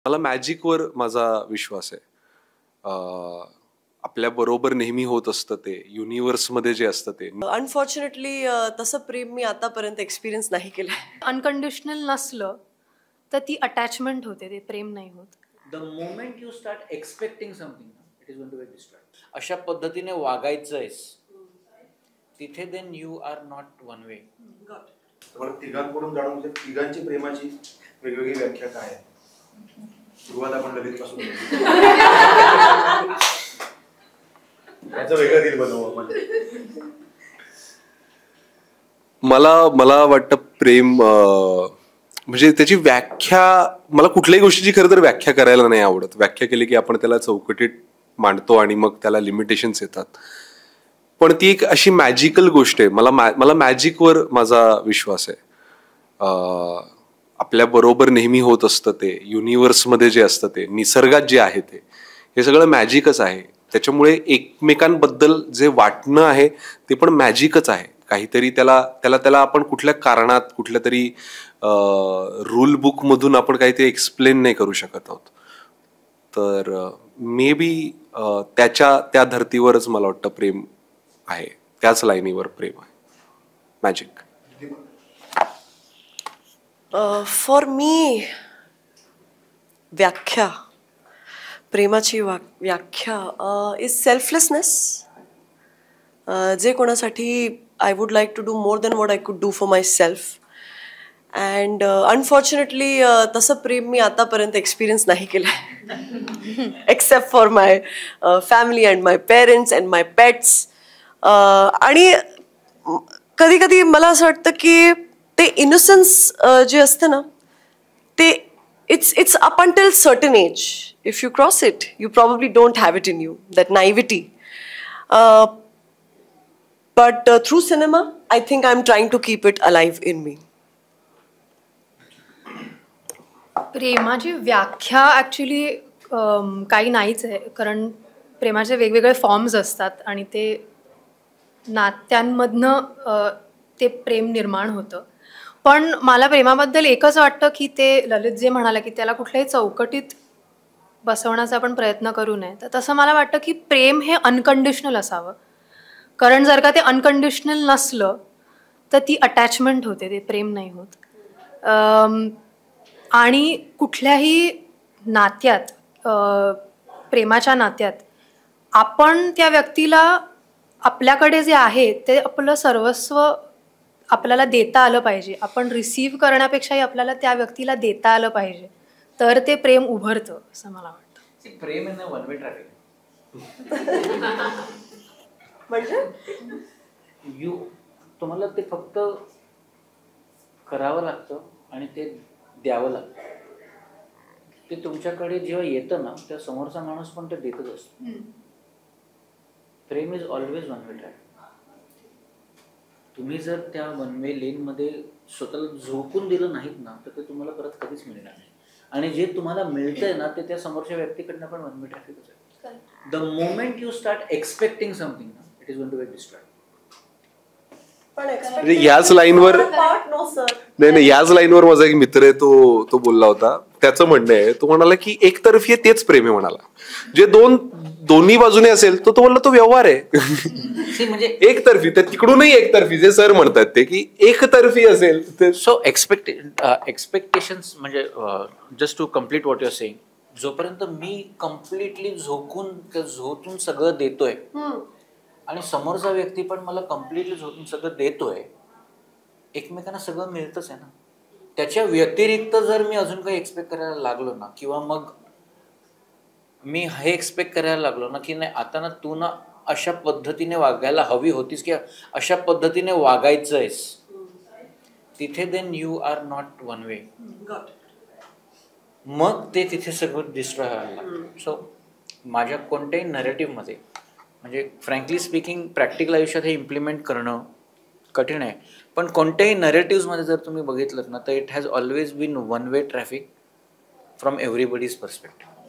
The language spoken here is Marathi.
मला मॅजिकवर माझा विश्वास आहे. आपल्या बरोबर नेहमी होत असतं ते युनिव्हर्समध्ये जे असतं ते. अनफॉर्च्युनेटली तसं प्रेम मी आतापर्यंत एक्सपिरियन्स नाही केलं. अनकंडिशनल नसलं तर ती अटॅचमेंट होते, ते प्रेम नाही होत. The moment you start expecting something it is going to be destroyed. अशा पद्धतीने वागायचंयस तिथे then you are not one way. तिघांकडून जाणून म्हणजे तिघांची प्रेमाची वेगवेगळी व्याख्या काय आहे. सुरुवात आपण ललितपासून याचं वेगळं रील बनवू आपण. मला वाटतं प्रेम म्हणजे त्याची व्याख्या, मला कुठल्याही गोष्टीची खरं तर व्याख्या करायला नाही आवडत. व्याख्या केली की आपण त्याला चौकटीत मांडतो आणि मग त्याला लिमिटेशन्स येतात. पण ती एक अशी मॅजिकल गोष्ट आहे. मला मॅजिकवर माझा विश्वास आहे. आपल्या बरोबर नेहमी होत असतं ते युनिव्हर्समध्ये जे असतं ते निसर्गात जे आहे ते हे सगळं मॅजिकच आहे. त्याच्यामुळे एकमेकांबद्दल जे वाटणं आहे ते पण मॅजिकच आहे. काहीतरी त्याला आपण कुठल्या कारणात कुठल्या तरी रूल बुक मधून आपण काहीतरी एक्सप्लेन नाही करू शकत आहोत. तर मे बी त्या धर्तीवरच मला वाटतं प्रेम आहे, त्याच लाईनीवर प्रेम आहे. मॅजिक. फॉर मी व्याख्या प्रेमाची व्याख्या इज सेल्फलेसनेस. जे कोणासाठी I would like to do more than what I could do for myself. And unfortunately तसं प्रेम मी आतापर्यंत एक्सपिरियन्स नाही केलं except for my family and my parents and my pets. आणि कधी कधी मला असं वाटतं की ते इनोसन्स जे असतं ना ते it's up until certain age. If you cross it you probably don't have it in you, that naivety. But through cinema, I think I'm trying to keep it alive in me. प्रेमाची व्याख्या ॲक्च्युली काही नाहीच आहे, कारण प्रेमाचे वेगवेगळे फॉर्म्स असतात आणि ते नात्यांमधनं ते प्रेम निर्माण होतं. पण मला प्रेमाबद्दल एकच वाटतं की ते ललित जे म्हणाला की त्याला कुठल्याही चौकटीत बसवण्याचा आपण प्रयत्न करू नये. तर तसं मला वाटतं की प्रेम हे अनकंडिशनल असावं. कारण जर का ते अनकंडिशनल नसलं तर ती अटॅचमेंट होते, ते प्रेम नाही होत. आणि कुठल्याही नात्यात, प्रेमाच्या नात्यात आपण त्या व्यक्तीला आपल्याकडे जे आहे ते आपलं सर्वस्व आपल्याला देता आलं पाहिजे. आपण रिसीव्ह करण्यापेक्षाही आपल्याला त्या व्यक्तीला देता आलं पाहिजे, तर ते प्रेम उभरतं असं मला वाटतं. प्रेम इन वन वे ट्रॅफिक. म्हणजे तुम्हाला ते फक्त करावं लागतं आणि ते द्यावं लागतं. ते तुमच्याकडे जेव्हा येतं ना तेव्हा समोरचा माणूस पण ते देतच असतो. प्रेम is always one way traffic. तुम्ही जर त्या वन वे लेन मध्ये स्वतःला झोकून दिलं नाहीत ना तर ते तुम्हाला परत कधीच मिळणार नाही. आणि जे तुम्हाला मिळतंय ना ते त्या समोरच्या व्यक्तीकडनं पण वन वे ट्रॅफिकच आहे. The moment you start expecting something it is going to be destroyed. याच लाईनवर नाही, याच लाईनवर माझा एक मित्र आहे, तो बोलला होता. त्याचं म्हणणं आहे, तो म्हणाला की एकतर्फी तेच प्रेम आहे. म्हणाला जे दोन्ही बाजूने असेल तो म्हणला तो व्यवहार आहे. म्हणजे एकतर्फी तर तिकडूनही एकतर्फी जे सर म्हणतात ते की एकतर्फी असेल तर. सो एक्सपेक्टेशन्स म्हणजे just to complete what you are saying, जोपर्यंत मी कम्प्लिटली झोकून सगळं देतोय आणि समोरचा व्यक्ती पण मला कम्प्लिटली झोकून सगळं देतोय, एकमेकांना सगळं मिळतच आहे ना. त्याच्या व्यतिरिक्त जर मी अजून काही एक्सपेक्ट करायला लागलो ना, किंवा मग मी हे एक्सपेक्ट करायला लागलो ना की नाही आता ना तू ना अशा पद्धतीने वागायला हवी होतीस की अशा पद्धतीने वागायचंयस, तिथे then you are not one way. मग ते तिथे सगळं डिस्ट्रॉय व्हायला लागतं. सो माझ्या कोणत्याही नरेटिव्हमध्ये म्हणजे फ्रँकली स्पीकिंग प्रॅक्टिकल आयुष्यात हे इम्प्लिमेंट करणं कठीण आहे. पण कोणत्याही नरेटिव्हमध्ये जर तुम्ही बघितलं ना तर it has always been one way traffic from everybody's perspective.